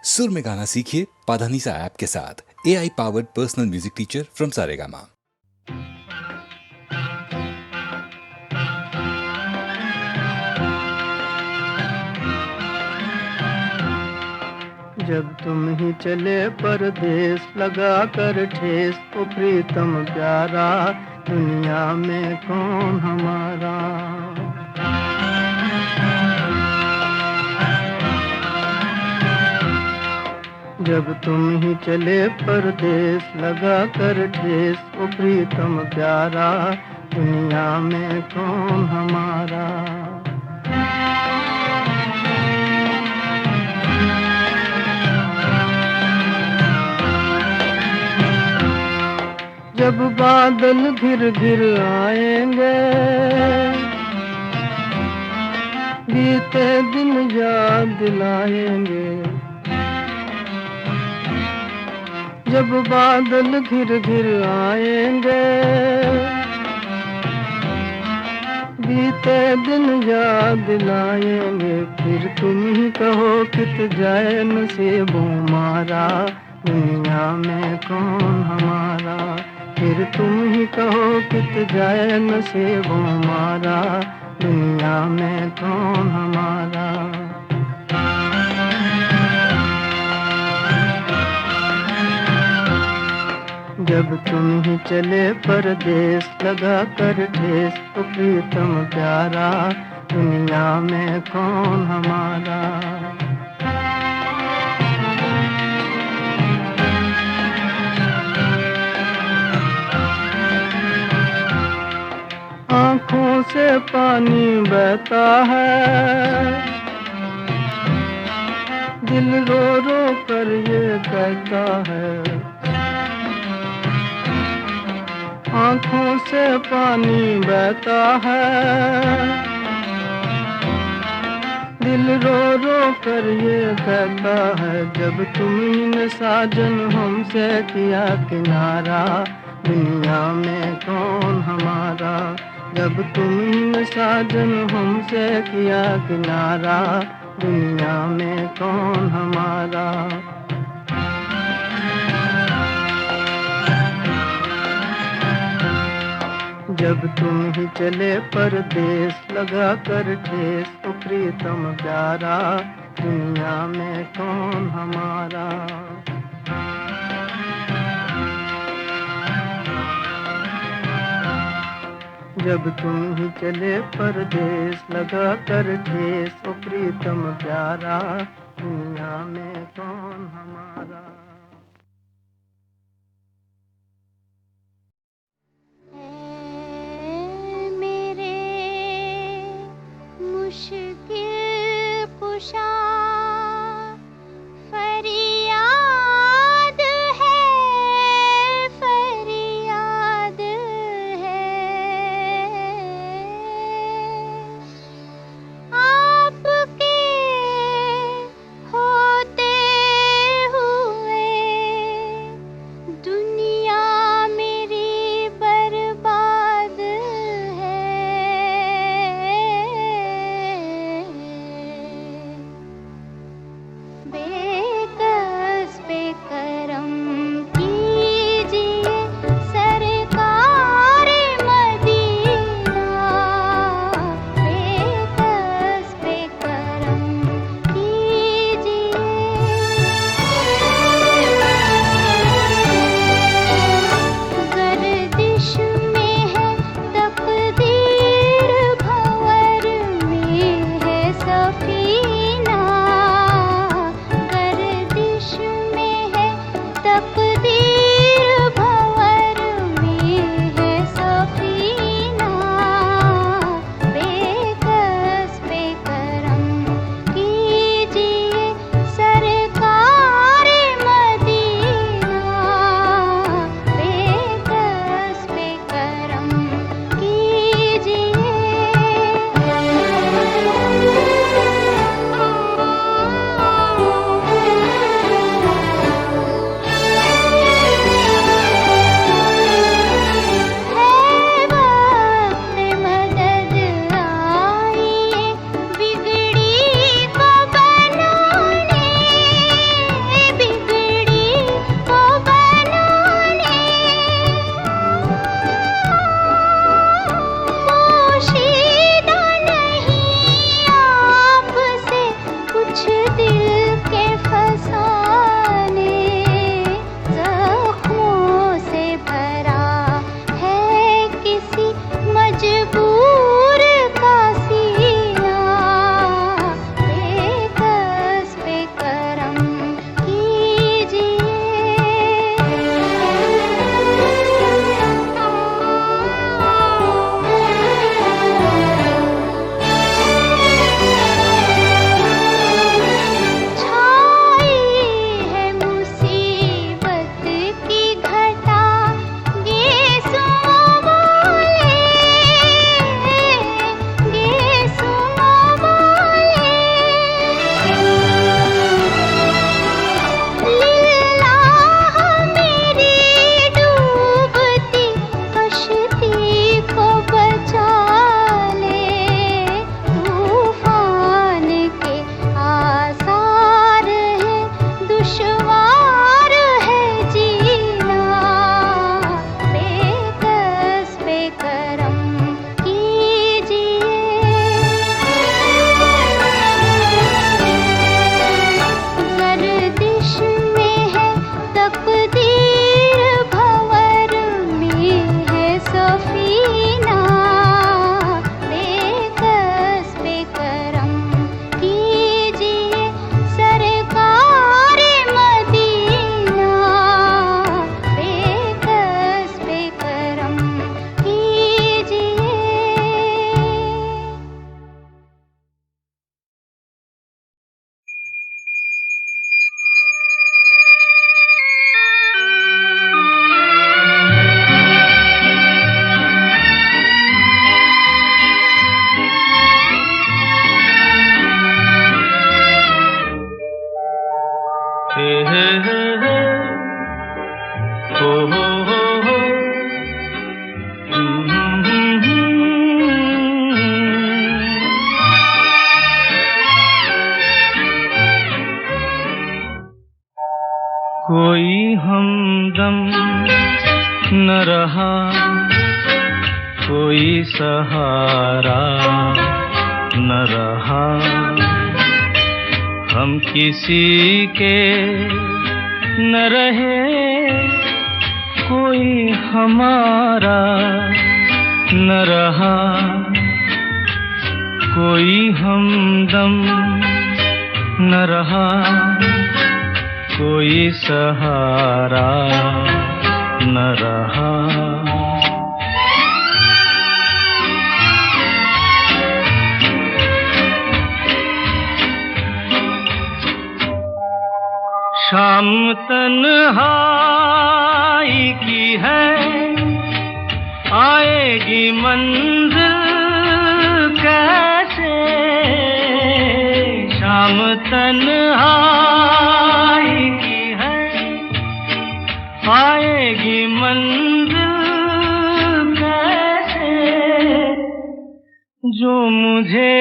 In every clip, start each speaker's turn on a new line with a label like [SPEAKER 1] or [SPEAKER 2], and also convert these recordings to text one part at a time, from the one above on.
[SPEAKER 1] सुर में गाना सीखिए पाधानीसा ऐप के साथ। AI powered personal music teacher from Saregama.
[SPEAKER 2] जब तुम ही चले परदेस लगा कर ठेस, ओ प्रीतम प्यारा दुनिया में कौन हमारा। जब तुम ही चले परदेस लगा कर ठेस, ओ प्रीतम प्यारा दुनिया में कौन हमारा। जब बादल घिर घिर आएंगे, बीते दिन याद दिलाएंगे। जब बादल घिर घिर आएंगे, बीते दिन याद दिलाएंगे। फिर तुम ही कहो कित जाए नसीबों मारा, दुनिया में कौन हमारा। फिर तुम ही कहो कित जाए नसीबों मारा, दुनिया में कौन हमारा। जब तुम ही चले परदेस लगा कर ठेस, तो प्रीतम प्यारा दुनिया में कौन हमारा। आँखों से पानी बहता है, दिल रो रो कर ये कहता है। आँखों से पानी बहता है, दिल रो रो कर ये कहता है। जब तुमने साजन हमसे किया किनारा, दुनिया में कौन हमारा। जब तुमने साजन हमसे किया किनारा, दुनिया में कौन हमारा। जब तुम ही चले परदेस लगा कर ठेस, तो प्रीतम प्यारा दुनिया में कौन हमारा। जब तुम ही चले परदेस लगा कर ठेस, तो प्रीतम प्यारा दुनिया में कौन हमारा।
[SPEAKER 3] मुश्किल कुशा फरियाद है, फरियाद है। आपके होते
[SPEAKER 2] हे हे हे हे हो हो कोई हमदम न रहा, कोई सहारा न रहा, हम किसी के न रहे, कोई हमारा न रहा, कोई हमदम न रहा, कोई सहारा न रहा। शाम तन्हाई की है, आएगी मंजिल कैसे, शाम तन्हाई की है, आएगी मंजिल कैसे, जो मुझे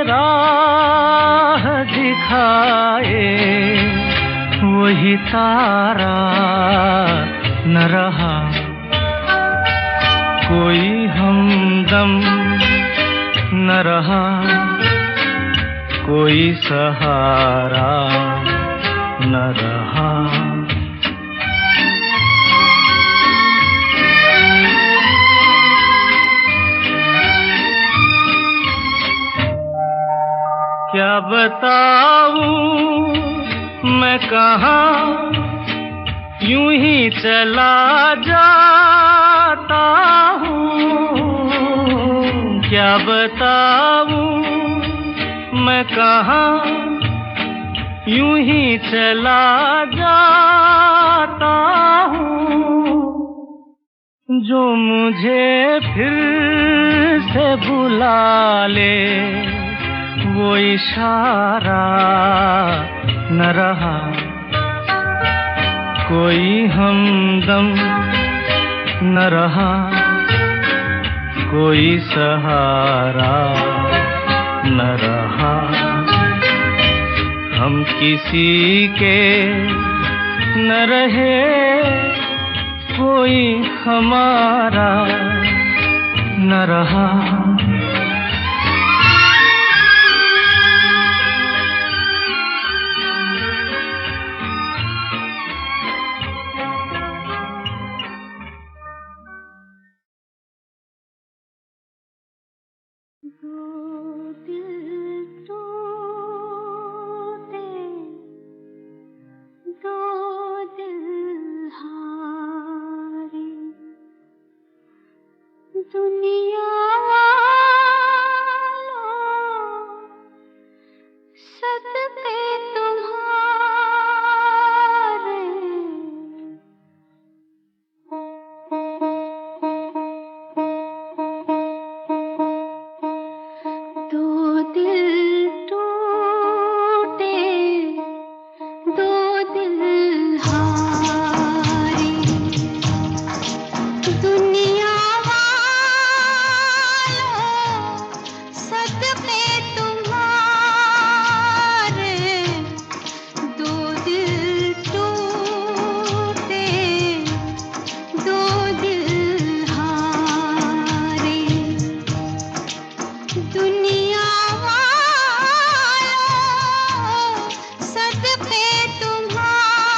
[SPEAKER 2] राह दिखाए वही तारा न रहा, कोई हमदम न रहा, कोई सहारा न रहा। क्या बताऊं मैं कहाँ, यूं ही चला जाता हूँ, क्या बताऊं मैं कहाँ, यूं ही चला जाता हूँ, जो मुझे फिर से बुला ले वो इशारा न रहा, कोई हमदम न रहा, कोई सहारा न रहा, हम किसी के न रहे, कोई हमारा न रहा।
[SPEAKER 3] दुनिया सदके तुम्हारे, दो दिल टूटे, दो दिल हारे, दुनिया वालों सदके तुम्हारे,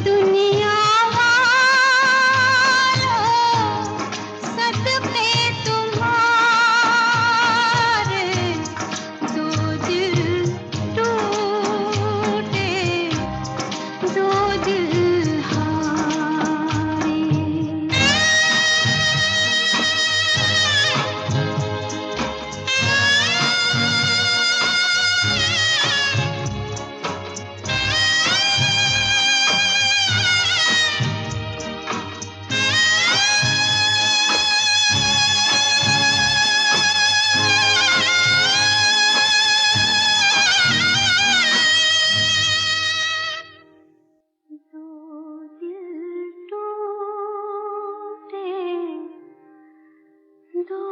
[SPEAKER 3] दुनिया वालों सदके तुम्हारे दो दिल टूटे दो दिल हारे दो दिल टूटे दो